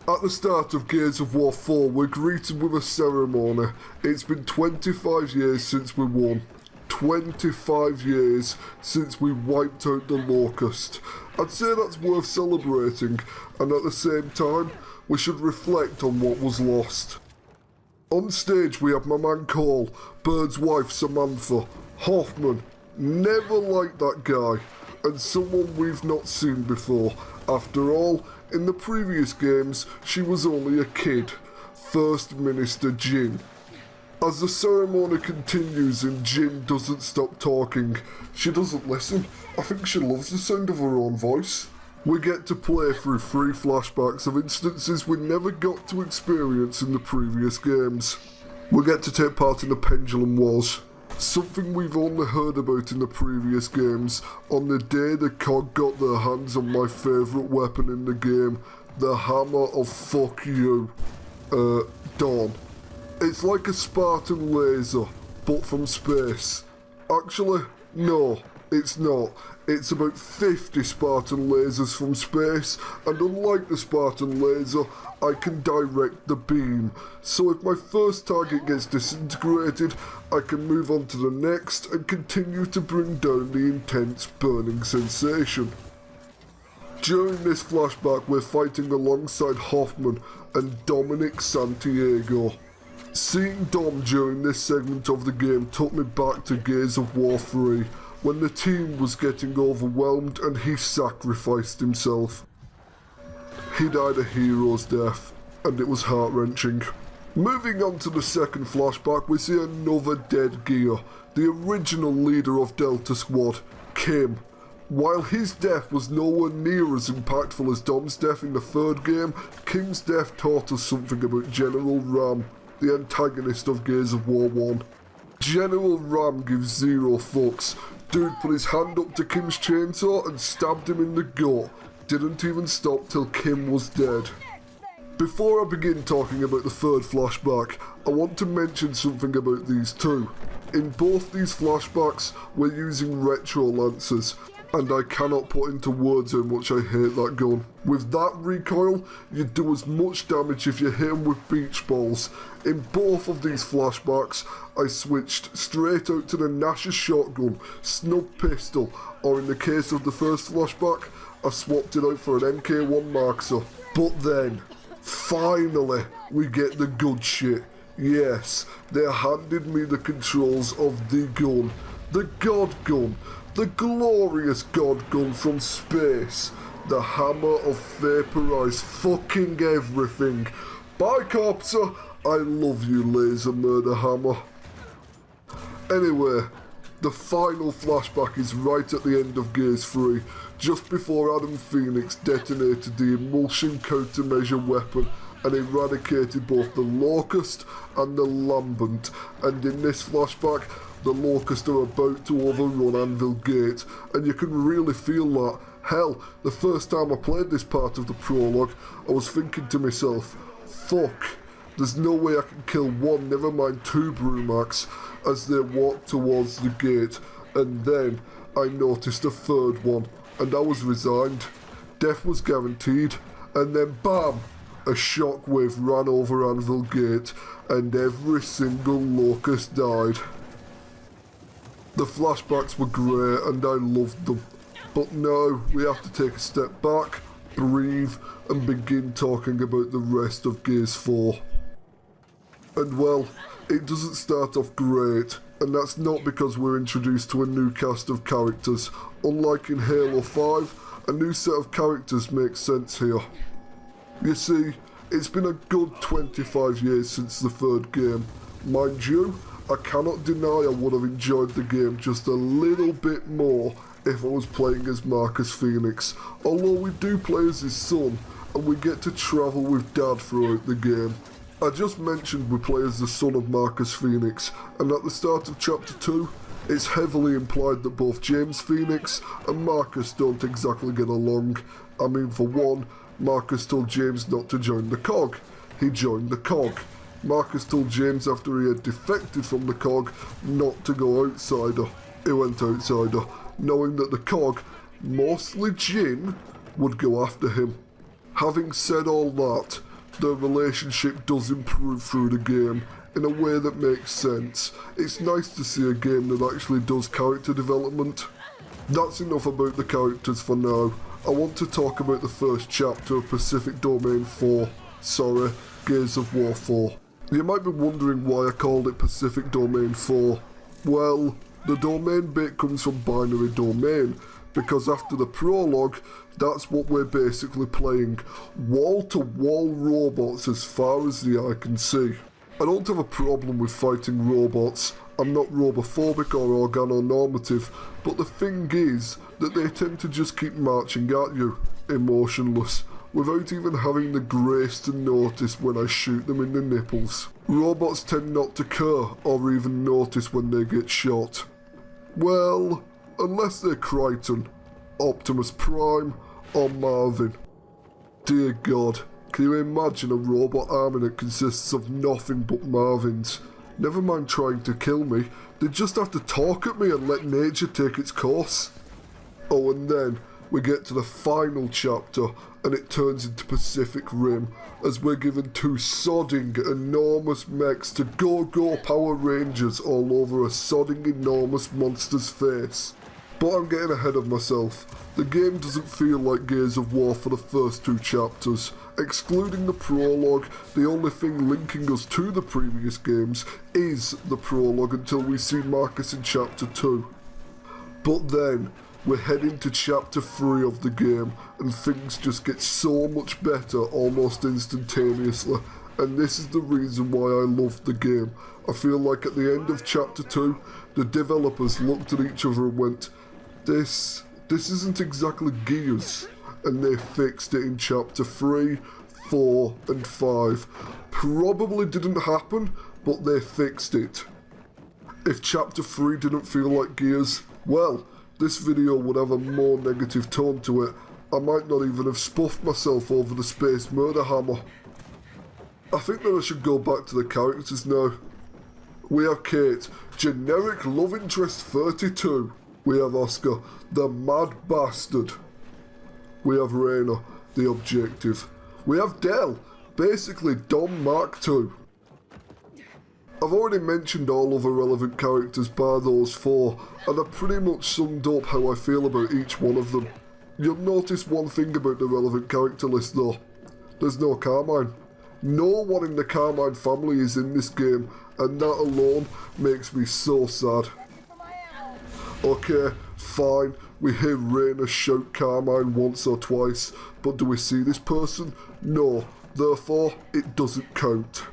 At the start of Gears of War 4, we're greeted with a ceremony. It's been 25 years since we won. 25 years since we wiped out the Locust. I'd say that's worth celebrating, and at the same time, we should reflect on what was lost. On stage we have my man Cole, Bird's wife Samantha, Hoffman, never liked that guy, and someone we've not seen before. After all, in the previous games, she was only a kid. First Minister Jin. As the ceremony continues and Jin doesn't stop talking, she doesn't listen. I think she loves the sound of her own voice. We get to play through 3 flashbacks of instances we never got to experience in the previous games. We get to take part in the Pendulum Wars, something we've only heard about in the previous games, on the day the COG got their hands on my favourite weapon in the game, the Hammer of Fuck You. Dawn. It's like a Spartan laser, but from space. Actually, no, it's not. It's about 50 Spartan lasers from space, and unlike the Spartan laser, I can direct the beam. So if my first target gets disintegrated, I can move on to the next and continue to bring down the intense burning sensation. During this flashback, we're fighting alongside Hoffman and Dominic Santiago. Seeing Dom during this segment of the game took me back to Gears of War 3, when the team was getting overwhelmed and he sacrificed himself. He died a hero's death, and it was heart-wrenching. Moving on to the second flashback, we see another dead gear, the original leader of Delta Squad, Kim. While his death was nowhere near as impactful as Dom's death in the third game, Kim's death taught us something about General Ram, the antagonist of Gears of War 1. General Ram gives zero fucks. Dude put his hand up to Kim's chainsaw and stabbed him in the gut. Didn't even stop till Kim was dead. Before I begin talking about the third flashback, I want to mention something about these two. In both these flashbacks, we're using retro lancers, and I cannot put into words how much I hate that gun. With that recoil, you do as much damage if you hit him with beach balls. In both of these flashbacks, I switched straight out to the Nash's shotgun, snub pistol, or in the case of the first flashback, I swapped it out for an MK1 Markser. But then, finally, we get the good shit. Yes, they handed me the controls of the gun, the God Gun, the glorious God Gun from space, the hammer of vaporize fucking everything. Bye, Copter, I love you, Laser Murder Hammer. Anyway, the final flashback is right at the end of Gears 3, just before Adam Phoenix detonated the emulsion countermeasure weapon and eradicated both the Locust and the Lambent, and in this flashback, the Locust are about to overrun Anvil Gate, and you can really feel that. Hell, the first time I played this part of the prologue, I was thinking to myself, fuck, there's no way I can kill one, never mind 2 Brumacs, as they walk towards the gate, and then I noticed a third one, and I was resigned. Death was guaranteed, and then BAM! A shockwave ran over Anvil Gate, and every single Locust died. The flashbacks were great and I loved them, but now we have to take a step back, breathe, and begin talking about the rest of Gears 4. And well, it doesn't start off great, and that's not because we're introduced to a new cast of characters. Unlike in Halo 5, a new set of characters makes sense here. You see, it's been a good 25 years since the third game. Mind you, I cannot deny I would have enjoyed the game just a little bit more if I was playing as Marcus Phoenix, although we do play as his son, and we get to travel with Dad throughout the game. I just mentioned we play as the son of Marcus Phoenix, and at the start of Chapter 2, it's heavily implied that both James Phoenix and Marcus don't exactly get along. I mean, for one, Marcus told James not to join the COG. He joined the COG. Marcus told James after he had defected from the COG not to go outsider. He went outsider, knowing that the COG, mostly Jin, would go after him. Having said all that, the relationship does improve through the game in a way that makes sense. It's nice to see a game that actually does character development. That's enough about the characters for now. I want to talk about the first chapter of Pacific Domain 4. Sorry, Gears of War 4. You might be wondering why I called it Pacific Domain 4. Well, the domain bit comes from binary domain, because after the prologue, that's what we're basically playing. Wall-to-wall robots as far as the eye can see. I don't have a problem with fighting robots. I'm not robophobic or organonormative, but the thing is that they tend to just keep marching at you, emotionless, without even having the grace to notice when I shoot them in the nipples. Robots tend not to care or even notice when they get shot. Well, unless they're Crichton, Optimus Prime, or Marvin. Dear God, can you imagine a robot army that consists of nothing but Marvins? Never mind trying to kill me, they just have to talk at me and let nature take its course. Oh, and then we get to the final chapter and it turns into Pacific Rim as we're given two sodding enormous mechs to go Power Rangers all over a sodding enormous monster's face. But I'm getting ahead of myself. The game doesn't feel like Gears of War for the first two chapters. Excluding the prologue, the only thing linking us to the previous games is the prologue until we see Marcus in chapter 2. But then, we're heading to chapter 3 of the game and things just get so much better almost instantaneously, and this is the reason why I love the game. I feel like at the end of chapter 2, the developers looked at each other and went, this isn't exactly Gears, and they fixed it in chapter 3, 4 and 5. Probably didn't happen, but they fixed it. If chapter 3 didn't feel like Gears, well, this video would have a more negative tone to it. I might not even have spuffed myself over the space murder hammer. I think that I should go back to the characters now. We have Kate, generic love interest 32. We have Oscar, the mad bastard. We have Raina, the objective. We have Dell, basically Dom Mark II. I've already mentioned all other relevant characters bar those four, and I pretty much summed up how I feel about each one of them. You'll notice one thing about the relevant character list though. There's no Carmine. No one in the Carmine family is in this game, and that alone makes me so sad. Okay, fine, we hear Raina shout Carmine once or twice, but do we see this person? No, therefore it doesn't count.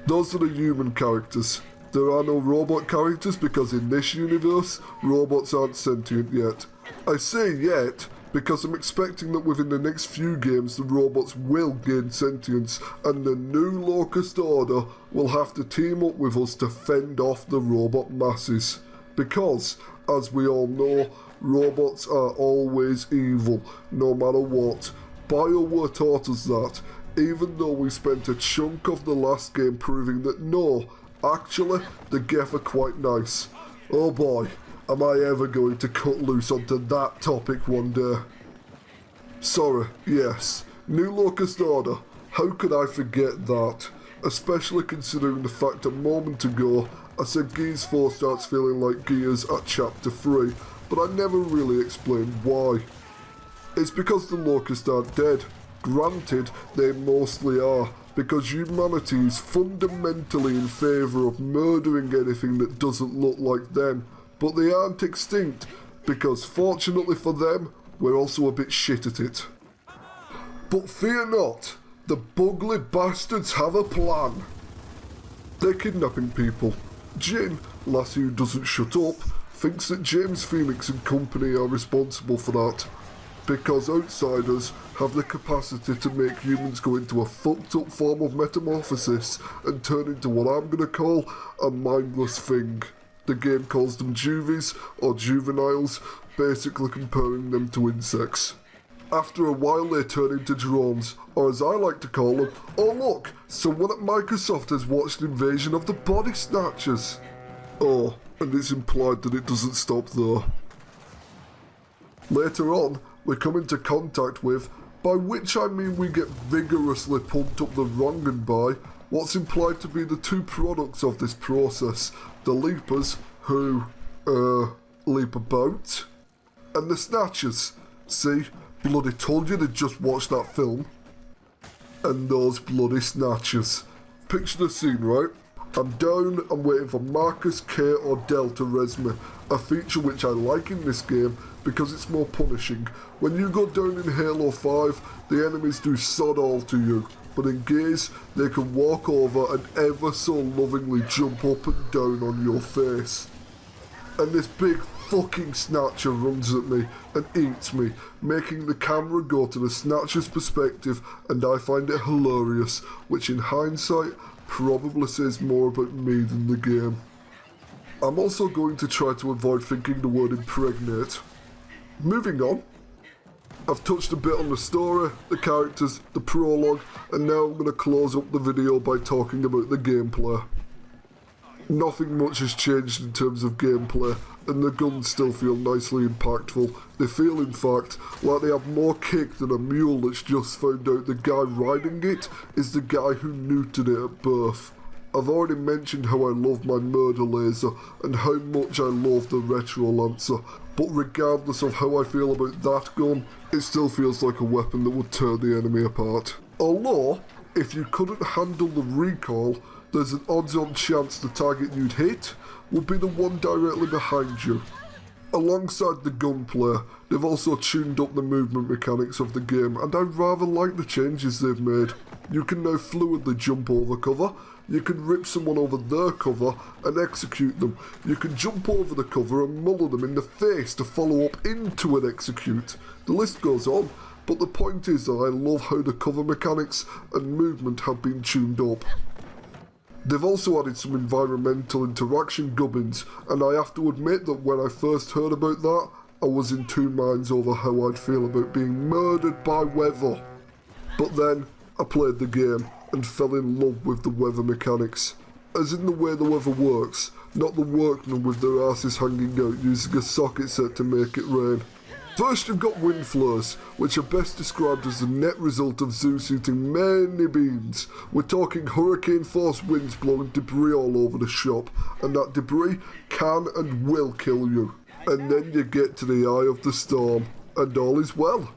Those are the human characters. There are no robot characters because in this universe, robots aren't sentient yet. I say yet because I'm expecting that within the next few games the robots will gain sentience and the new Locust Order will have to team up with us to fend off the robot masses. Because, as we all know, robots are always evil, no matter what. BioWare taught us that, even though we spent a chunk of the last game proving that no, actually, the Geth are quite nice. Oh boy, am I ever going to cut loose onto that topic one day. Sorry, yes, New Locust Order, how could I forget that? Especially considering the fact a moment ago I said Gears 4 starts feeling like Gears at chapter 3, but I never really explained why. It's because the Locusts aren't dead. Granted, they mostly are, because humanity is fundamentally in favour of murdering anything that doesn't look like them, but they aren't extinct, because fortunately for them, we're also a bit shit at it. But fear not, the bugly bastards have a plan. They're kidnapping people. Jin, lassie who doesn't shut up, thinks that James Phoenix and company are responsible for that. Because outsiders have the capacity to make humans go into a fucked up form of metamorphosis and turn into what I'm gonna call a mindless thing. The game calls them juvies or juveniles, basically comparing them to insects. After a while they turn into drones, or as I like to call them, oh look, someone at Microsoft has watched Invasion of the Body Snatchers. Oh, and it's implied that it doesn't stop there. Later on, we come into contact with by which I mean we get vigorously pumped up the wronging by what's implied to be the two products of this process, the leapers, who, leap about, and the snatchers. See, bloody told you to just watch that film. And those bloody snatchers. Picture the scene, right? I'm down, I'm waiting for Marcus, K or Del to res me, a feature which I like in this game because it's more punishing. When you go down in Halo 5, the enemies do sod all to you, but in Gears, they can walk over and ever so lovingly jump up and down on your face. And this big fucking snatcher runs at me and eats me, making the camera go to the snatcher's perspective, and I find it hilarious, which in hindsight probably says more about me than the game. I'm also going to try to avoid thinking the word impregnate. Moving on. I've touched a bit on the story, the characters, the prologue, and now I'm going to close up the video by talking about the gameplay. Nothing much has changed in terms of gameplay, and the guns still feel nicely impactful. They feel, in fact, like they have more kick than a mule that's just found out the guy riding it is the guy who neutered it at birth. I've already mentioned how I love my murder laser and how much I love the retro lancer, but regardless of how I feel about that gun, it still feels like a weapon that would tear the enemy apart. Although, if you couldn't handle the recoil, there's an odds-on chance the target you'd hit would be the one directly behind you. Alongside the gunplay, they've also tuned up the movement mechanics of the game, and I rather like the changes they've made. You can now fluidly jump over cover, you can rip someone over their cover and execute them, you can jump over the cover and muller them in the face to follow up into an execute. The list goes on, but the point is that I love how the cover mechanics and movement have been tuned up. They've also added some environmental interaction gubbins, and I have to admit that when I first heard about that, I was in two minds over how I'd feel about being murdered by weather. But then, I played the game, and fell in love with the weather mechanics. As in the way the weather works, not the workmen with their asses hanging out using a socket set to make it rain. First you've got wind flows, which are best described as the net result of Zeus eating many beans. We're talking hurricane force winds blowing debris all over the shop, and that debris can and will kill you. And then you get to the eye of the storm, and all is well.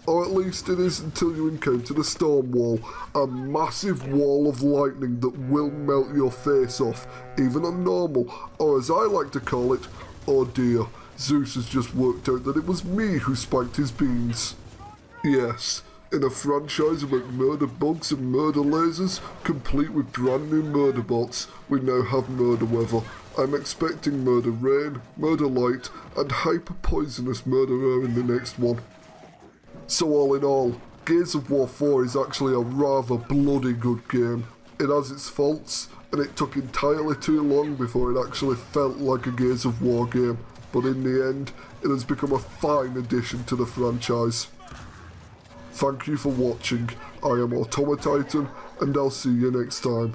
Or at least it is until you encounter the storm wall, a massive wall of lightning that will melt your face off, even on normal, or as I like to call it, oh dear. Zeus has just worked out that it was me who spiked his beans. Yes, in a franchise about murder bugs and murder lasers, complete with brand new murder bots, we now have murder weather. I'm expecting murder rain, murder light, and hyper poisonous murder air in the next one. So all in all, Gears of War 4 is actually a rather bloody good game. It has its faults, and it took entirely too long before it actually felt like a Gears of War game. But in the end, it has become a fine addition to the franchise. Thank you for watching. I am AutomaTitan, and I'll see you next time.